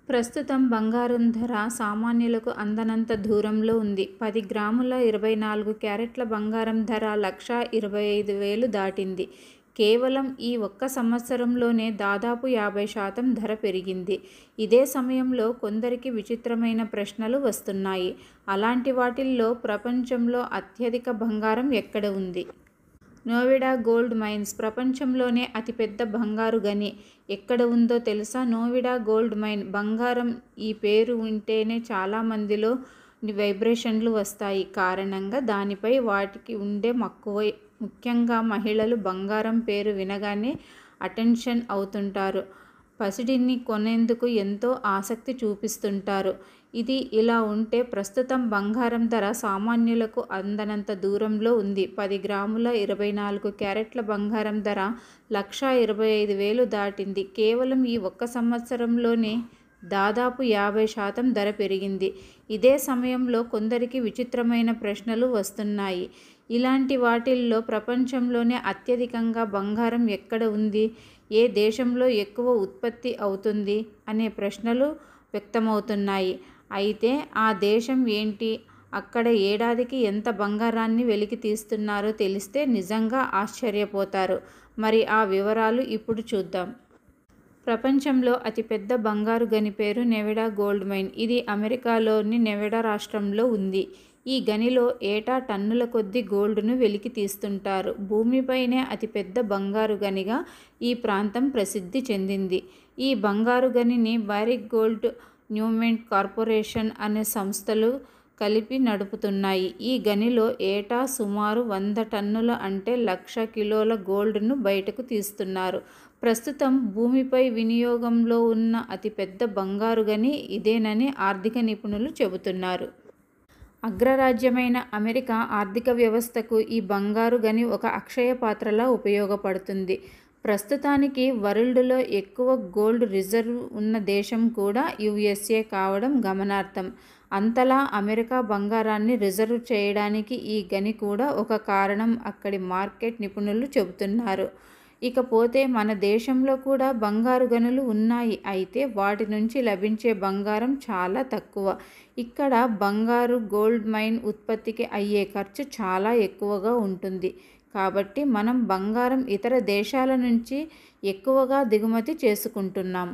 ప్రస్తుతం బంగారం ధర సామాన్యులకు అందనంత దూరంలో ఉంది. 10 గ్రాముల 24 క్యారెట్ల బంగారం ధర 1,25,000 దాటింది. కేవలం ఈ ఒక్క సంవత్సరంలోనే దాదాపు 50% ధర పెరిగింది. ఇదే సమయంలో కొందరికి విచిత్రమైన ప్రశ్నలు వస్తున్నాయి. అలాంటి వాటిల్లో ప్రపంచంలో అత్యధిక బంగారం ఎక్కడ ఉంది? నోవిడా గోల్డ్ మైన్స్ ప్రపంచంలోనే అతిపెద్ద బంగారు గని ఎక్కడ ఉందో తెలుసా? నోవిడా గోల్డ్ మైన్. బంగారం ఈ పేరు వింటేనే చాలామందిలో వైబ్రేషన్లు వస్తాయి. కారణంగా దానిపై వాటికి ఉండే మక్కువ. ముఖ్యంగా మహిళలు బంగారం పేరు వినగానే అటెన్షన్ అవుతుంటారు. పసిడిని కొనేందుకు ఎంతో ఆసక్తి చూపిస్తుంటారు. ఇది ఇలా ఉంటే ప్రస్తుతం బంగారం ధర సామాన్యులకు అందనంత దూరంలో ఉంది. 10 గ్రాముల 24 క్యారెట్ల బంగారం ధర 1,25,000 దాటింది. కేవలం ఈ ఒక్క సంవత్సరంలోనే దాదాపు 50% ధర పెరిగింది. ఇదే సమయంలో కొందరికి విచిత్రమైన ప్రశ్నలు వస్తున్నాయి. ఇలాంటి వాటిల్లో ప్రపంచంలోనే అత్యధికంగా బంగారం ఎక్కడ ఉంది? ఏ దేశంలో ఎక్కువ ఉత్పత్తి అవుతుంది? అనే ప్రశ్నలు వ్యక్తమవుతున్నాయి. అయితే ఆ దేశం ఏంటి? అక్కడ ఏడాదికి ఎంత బంగారాన్ని వెలికి తీస్తున్నారో తెలిస్తే నిజంగా ఆశ్చర్యపోతారు. మరి ఆ వివరాలు ఇప్పుడు చూద్దాం. ప్రపంచంలో అతిపెద్ద బంగారు గని పేరు నెవిడా గోల్డ్ మైన్. ఇది అమెరికాలోని నెవిడా రాష్ట్రంలో ఉంది. ఈ గనిలో ఏటా టన్నుల కొద్దీ గోల్డ్ను వెలికి తీస్తుంటారు. భూమిపైనే అతిపెద్ద బంగారు గనిగా ఈ ప్రాంతం ప్రసిద్ధి చెందింది. ఈ బంగారు గనిని బారిక్ గోల్డ్ న్యూమెంట్ కార్పొరేషన్ అనే సంస్థలు కలిపి నడుపుతున్నాయి. ఈ గనిలో ఏటా సుమారు 100 టన్నుల అంటే 1,00,000 కిలోల గోల్డ్ను బయటకు తీస్తున్నారు. ప్రస్తుతం భూమిపై వినియోగంలో ఉన్న అతిపెద్ద బంగారు గని ఇదేనని ఆర్థిక నిపుణులు చెబుతున్నారు. అగ్రరాజ్యమైన అమెరికా ఆర్థిక వ్యవస్థకు ఈ బంగారు గని ఒక అక్షయ పాత్రలా ఉపయోగపడుతుంది. ప్రస్తుతానికి వరల్డ్లో ఎక్కువ గోల్డ్ రిజర్వ్ ఉన్న దేశం కూడా USA కావడం గమనార్హం. అంతలా అమెరికా బంగారాన్ని రిజర్వ్ చేయడానికి ఈ గని కూడా ఒక కారణం అక్కడి మార్కెట్ నిపుణులు చెబుతున్నారు. ఇకపోతే మన దేశంలో కూడా బంగారు గనులు ఉన్నాయి. అయితే వాటి నుంచి లభించే బంగారం చాలా తక్కువ. ఇక్కడ బంగారు గోల్డ్ మైన్ ఉత్పత్తికి అయ్యే ఖర్చు చాలా ఎక్కువగా ఉంటుంది. కాబట్టి మనం బంగారం ఇతర దేశాల నుంచి ఎక్కువగా దిగుమతి చేసుకుంటున్నాం.